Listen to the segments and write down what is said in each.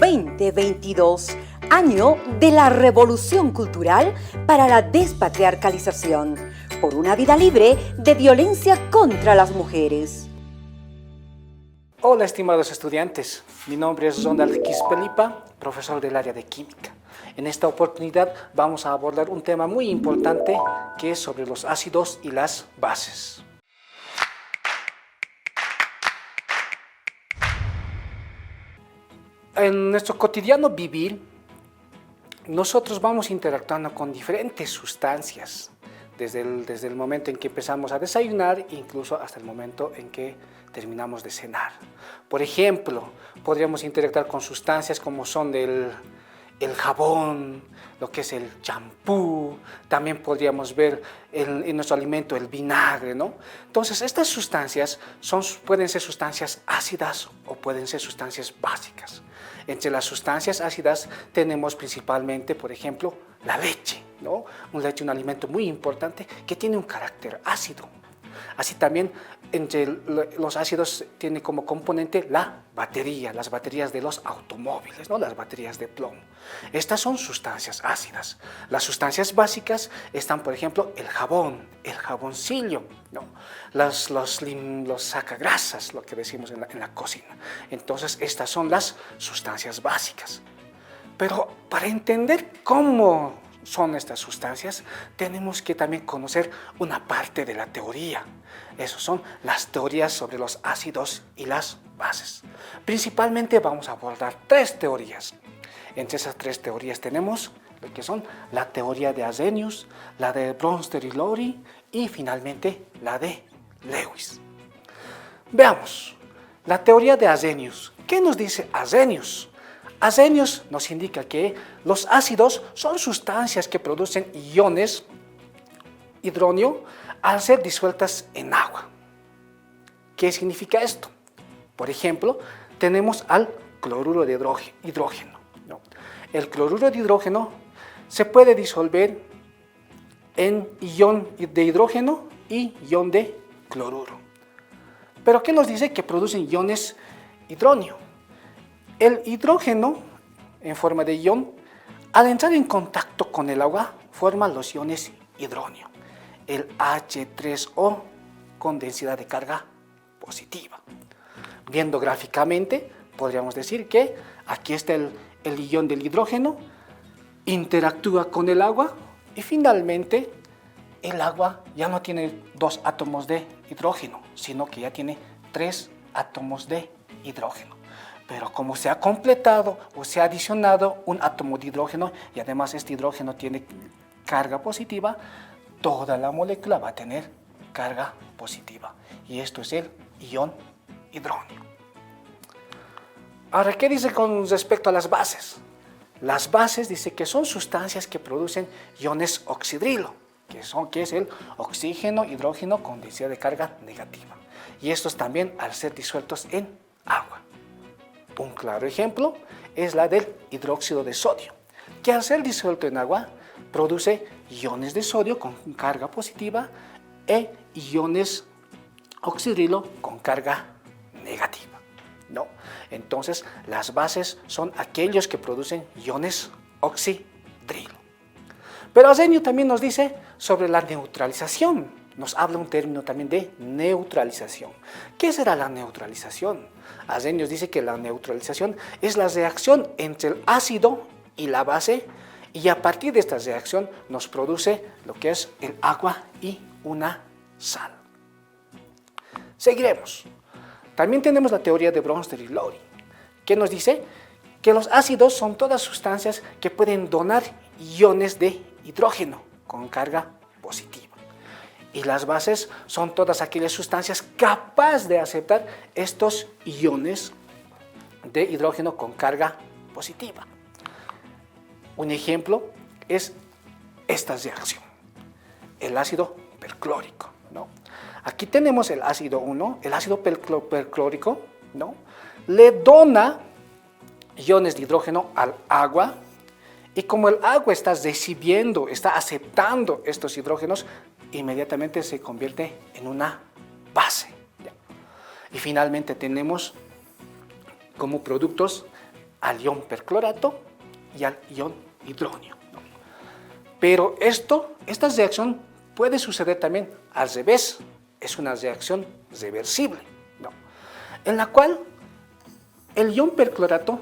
2022, año de la revolución cultural para la despatriarcalización, por una vida libre de violencia contra las mujeres. Hola estimados estudiantes, mi nombre es Ronald Quispelipa, profesor del área de Química. En esta oportunidad vamos a abordar un tema muy importante que es sobre los ácidos y las bases. En nuestro cotidiano vivir, nosotros vamos interactuando con diferentes sustancias, desde el momento en que empezamos a desayunar, incluso hasta el momento en que terminamos de cenar. Por ejemplo, podríamos interactuar con sustancias como son el jabón, lo que es el champú, también podríamos ver en nuestro alimento el vinagre, ¿no? Entonces, estas sustancias pueden ser sustancias ácidas o pueden ser sustancias básicas. Entre las sustancias ácidas tenemos principalmente, por ejemplo, la leche, ¿no? La leche es un alimento muy importante que tiene un carácter ácido. Así también, entre los ácidos tiene como componente la batería, las baterías de los automóviles, ¿no? Las baterías de plomo. Estas son sustancias ácidas. Las sustancias básicas están, por ejemplo, el jabón, el jaboncillo, ¿no? Los sacagrasas, lo que decimos en la cocina. Entonces, estas son las sustancias básicas. Pero para entender cómo son estas sustancias, tenemos que también conocer una parte de la teoría. Esas son las teorías sobre los ácidos y las bases. Principalmente vamos a abordar tres teorías. Entre esas tres teorías tenemos lo que son la teoría de Arrhenius, la de Bronsted y Lowry y finalmente la de Lewis. Veamos, la teoría de Arrhenius. ¿Qué nos dice Arrhenius? Arrhenius nos indica que los ácidos son sustancias que producen iones hidrógeno al ser disueltas en agua. ¿Qué significa esto? Por ejemplo, tenemos al cloruro de hidrógeno, ¿no? El cloruro de hidrógeno se puede disolver en ion de hidrógeno y ion de cloruro. ¿Pero qué nos dice? Que producen iones hidrógeno. El hidrógeno, en forma de ion, al entrar en contacto con el agua, forma los iones hidrógeno, el H3O con densidad de carga positiva. Viendo gráficamente, podríamos decir que aquí está el ion del hidrógeno, interactúa con el agua y finalmente el agua ya no tiene 2 átomos de hidrógeno, sino que ya tiene 3 átomos de hidrógeno. Pero como se ha completado o se ha adicionado un átomo de hidrógeno y además este hidrógeno tiene carga positiva, toda la molécula va a tener carga positiva. Y esto es el ion hidrógeno. Ahora, ¿qué dice con respecto a las bases? Las bases dice que son sustancias que producen iones oxidrilo, que es el oxígeno, hidrógeno con densidad de carga negativa. Y estos también al ser disueltos en agua. Un claro ejemplo es la del hidróxido de sodio, que al ser disuelto en agua produce iones de sodio con carga positiva e iones oxidrilo con carga negativa, ¿no? Entonces, las bases son aquellos que producen iones oxidrilo. Pero Arrhenius también nos dice sobre la neutralización. Nos habla un término también de neutralización. ¿Qué será la neutralización? Arrhenius dice que la neutralización es la reacción entre el ácido y la base y a partir de esta reacción nos produce lo que es el agua y una sal. Seguiremos. También tenemos la teoría de Bronsted y Lowry, que nos dice que los ácidos son todas sustancias que pueden donar iones de hidrógeno con carga positiva. Y las bases son todas aquellas sustancias capaces de aceptar estos iones de hidrógeno con carga positiva. Un ejemplo es esta reacción, el ácido perclórico, ¿no? Aquí tenemos el ácido 1, el ácido perclórico, ¿no? Le dona iones de hidrógeno al agua y como el agua está recibiendo, está aceptando estos hidrógenos, inmediatamente se convierte en una base. Y finalmente tenemos como productos al ion perclorato y al ion hidróneo, ¿no? Pero esta reacción puede suceder también al revés, es una reacción reversible, ¿no? En la cual el ion perclorato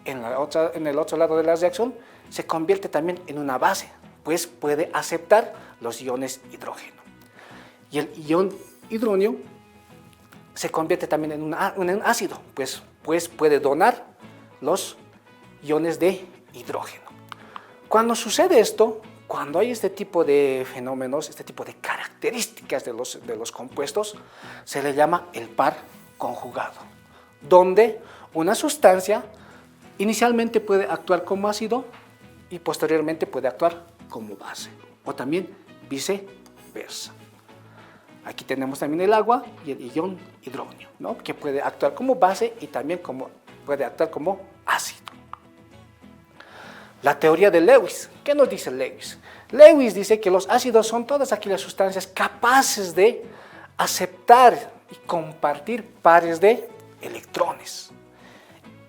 en el otro lado de la reacción se convierte también en una base, pues puede aceptar los iones hidrógeno. Y el ion hidróneo se convierte también en un ácido, pues puede donar los iones de hidrógeno. Cuando sucede esto, cuando hay este tipo de fenómenos, este tipo de características de los compuestos, se le llama el par conjugado, donde una sustancia inicialmente puede actuar como ácido y posteriormente puede actuar como base, o también viceversa. Aquí tenemos también el agua y el ion hidrógeno, ¿no? Que puede actuar como base y también puede actuar como ácido. La teoría de Lewis. ¿Qué nos dice Lewis? Lewis dice que los ácidos son todas aquellas sustancias capaces de aceptar y compartir pares de electrones.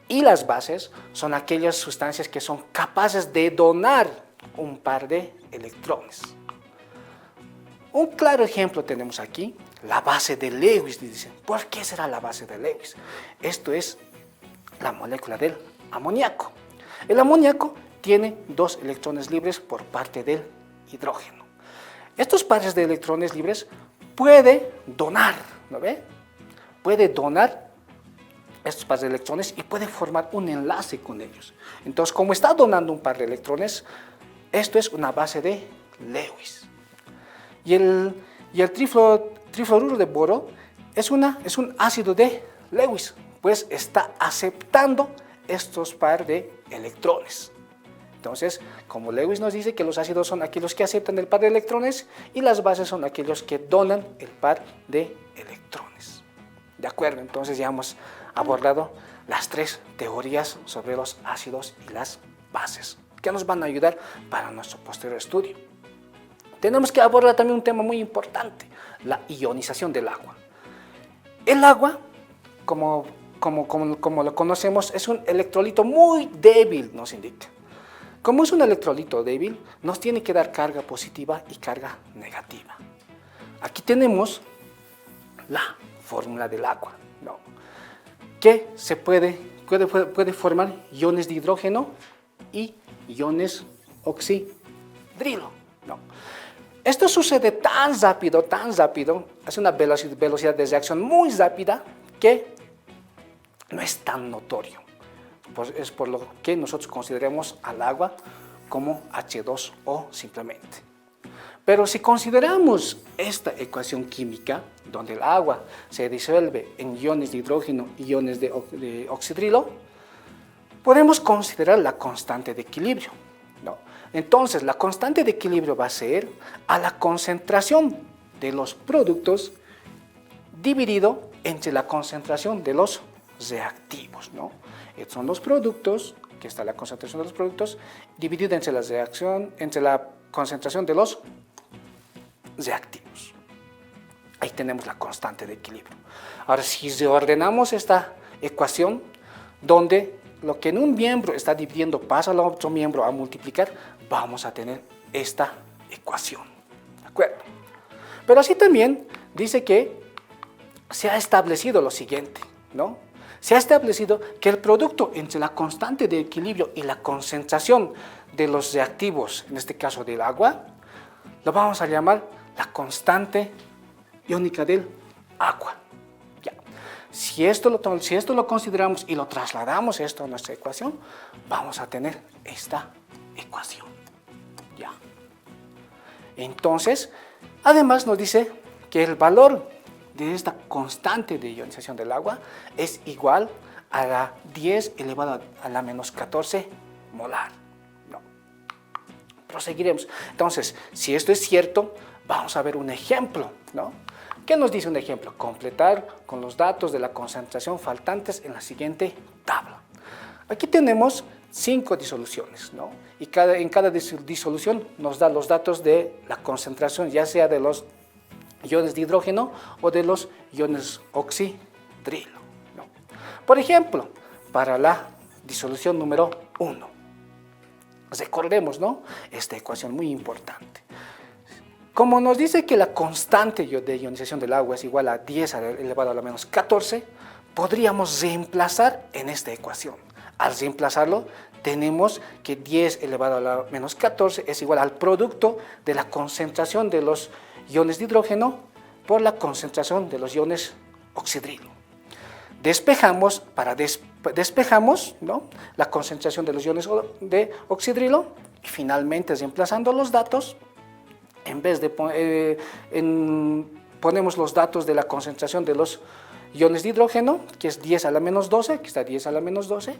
Y las bases son aquellas sustancias que son capaces de donar un par de electrones. Un claro ejemplo tenemos aquí, la base de Lewis. Dicen, ¿por qué será la base de Lewis? Esto es la molécula del amoníaco. El amoníaco tiene 2 electrones libres por parte del hidrógeno. Estos pares de electrones libres puede donar, ¿no ve? Puede donar estos pares de electrones y puede formar un enlace con ellos. Entonces, como está donando un par de electrones, esto es una base de Lewis. Y el trifluoruro de boro es un ácido de Lewis, pues está aceptando estos par de electrones. Entonces, como Lewis nos dice que los ácidos son aquellos que aceptan el par de electrones y las bases son aquellos que donan el par de electrones. ¿De acuerdo? Entonces ya hemos abordado las 3 teorías sobre los ácidos y las bases, que nos van a ayudar para nuestro posterior estudio. Tenemos que abordar también un tema muy importante, la ionización del agua. El agua, como lo conocemos, es un electrolito muy débil, nos indica. Como es un electrolito débil, nos tiene que dar carga positiva y carga negativa. Aquí tenemos la fórmula del agua, ¿no? Que se puede formar iones de hidrógeno y iones oxidrilo, ¿no? Esto sucede tan rápido, es una velocidad de reacción muy rápida que no es tan notorio. Es por lo que nosotros consideramos al agua como H2O simplemente. Pero si consideramos esta ecuación química, donde el agua se disuelve en iones de hidrógeno y iones de oxidrilo, podemos considerar la constante de equilibrio, ¿no? Entonces, la constante de equilibrio va a ser a la concentración de los productos dividido entre la concentración de los reactivos, ¿no? Estos son los productos, que está la concentración de los productos, dividido entre la concentración de los reactivos. Ahí tenemos la constante de equilibrio. Ahora, si reordenamos esta ecuación, donde lo que en un miembro está dividiendo pasa al otro miembro a multiplicar, vamos a tener esta ecuación. ¿De acuerdo? Pero así también dice que se ha establecido lo siguiente, ¿no? Se ha establecido que el producto entre la constante de equilibrio y la concentración de los reactivos, en este caso del agua, lo vamos a llamar la constante iónica del agua. Ya. Si esto lo consideramos y lo trasladamos esto a nuestra ecuación, vamos a tener esta ecuación. Ya. Entonces, además nos dice que el valor de esta constante de ionización del agua es igual a la 10 elevado a la menos 14 molar. No. Proseguiremos. Entonces, si esto es cierto, vamos a ver un ejemplo, ¿no? ¿Qué nos dice un ejemplo? Completar con los datos de la concentración faltantes en la siguiente tabla. Aquí tenemos 5 disoluciones, ¿no? Y en cada disolución nos da los datos de la concentración, ya sea de los iones de hidrógeno o de los iones oxidrilo, ¿no? Por ejemplo, para la disolución número 1. Recordemos, ¿no? Esta ecuación muy importante. Como nos dice que la constante de ionización del agua es igual a 10 elevado a la menos 14, podríamos reemplazar en esta ecuación. Al reemplazarlo, tenemos que 10 elevado a la menos 14 es igual al producto de la concentración de los iones de hidrógeno por la concentración de los iones oxidrilo. Despejamos, ¿no?, la concentración de los iones de oxidrilo y finalmente, reemplazando los datos, en vez de ponemos los datos de la concentración de los iones de hidrógeno, que es 10 a la menos 12, aquí está 10 a la menos 12.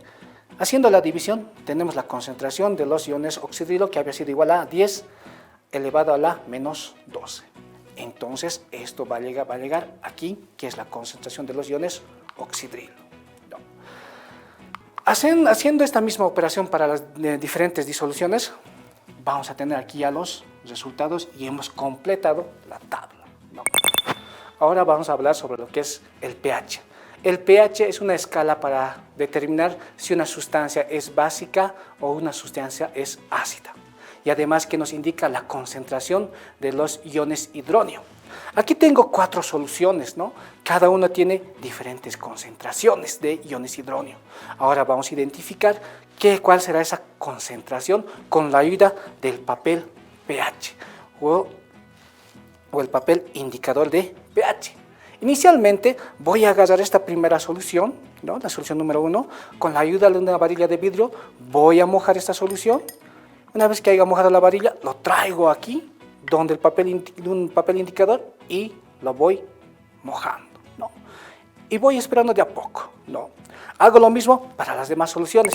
Haciendo la división, tenemos la concentración de los iones oxidrilo, que había sido igual a 10 elevado a la menos 12. Entonces, esto va a llegar aquí, que es la concentración de los iones oxidrilo. No. Haciendo esta misma operación para las diferentes disoluciones, vamos a tener aquí ya los resultados y hemos completado la tabla, ¿no? Ahora vamos a hablar sobre lo que es el pH. El pH es una escala para determinar si una sustancia es básica o una sustancia es ácida. Y además que nos indica la concentración de los iones hidrógeno. Aquí tengo 4 soluciones, ¿no? Cada una tiene diferentes concentraciones de iones hidrógeno. Ahora vamos a identificar cuál será esa concentración con la ayuda del papel pH o el papel indicador de pH. Inicialmente voy a agarrar esta primera solución, ¿no?, la solución número 1, con la ayuda de una varilla de vidrio voy a mojar esta solución. Una vez que haya mojado la varilla, lo traigo aquí, donde un papel indicador, y lo voy mojando, ¿no? Y voy esperando de a poco, ¿no? Hago lo mismo para las demás soluciones.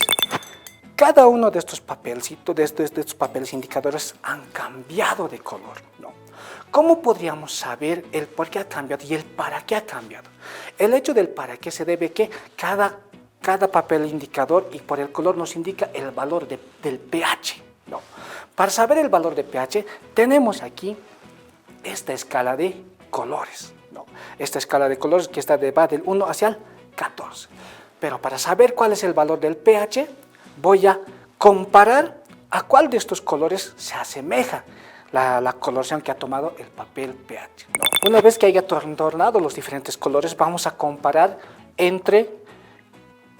Cada uno de estos papelcitos, de estos papeles indicadores han cambiado de color, ¿no? ¿Cómo podríamos saber el por qué ha cambiado y el para qué ha cambiado? El hecho del para qué se debe a que cada papel indicador y por el color nos indica el valor del pH, ¿no? Para saber el valor de pH tenemos aquí esta escala de colores, ¿no? Esta escala de colores que va del 1 hacia el 14. Pero para saber cuál es el valor del pH, voy a comparar a cuál de estos colores se asemeja la coloración que ha tomado el papel pH, ¿no? Una vez que haya tornado los diferentes colores, vamos a comparar entre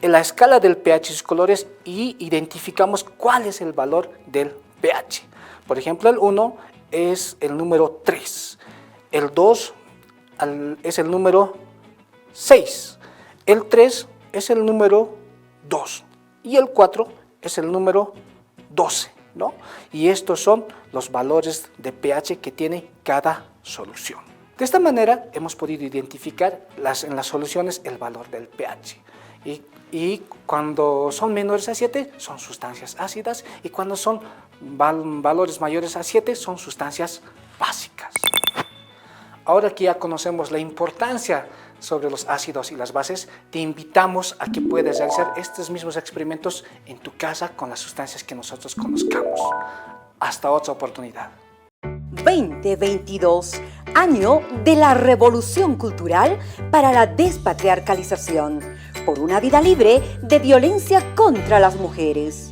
la escala del pH y sus colores y identificamos cuál es el valor del pH. Por ejemplo, el 1 es el número 3, el 2 es el número 6, el 3 es el número 2 y el 4 es el número 12, ¿no? Y estos son los valores de pH que tiene cada solución. De esta manera hemos podido identificar en las soluciones el valor del pH. Y cuando son menores a 7 son sustancias ácidas y cuando son valores mayores a 7 son sustancias básicas. Ahora que ya conocemos la importancia sobre los ácidos y las bases, te invitamos a que puedas realizar estos mismos experimentos en tu casa con las sustancias que nosotros conozcamos. Hasta otra oportunidad. 2022, año de la revolución cultural para la despatriarcalización, por una vida libre de violencia contra las mujeres.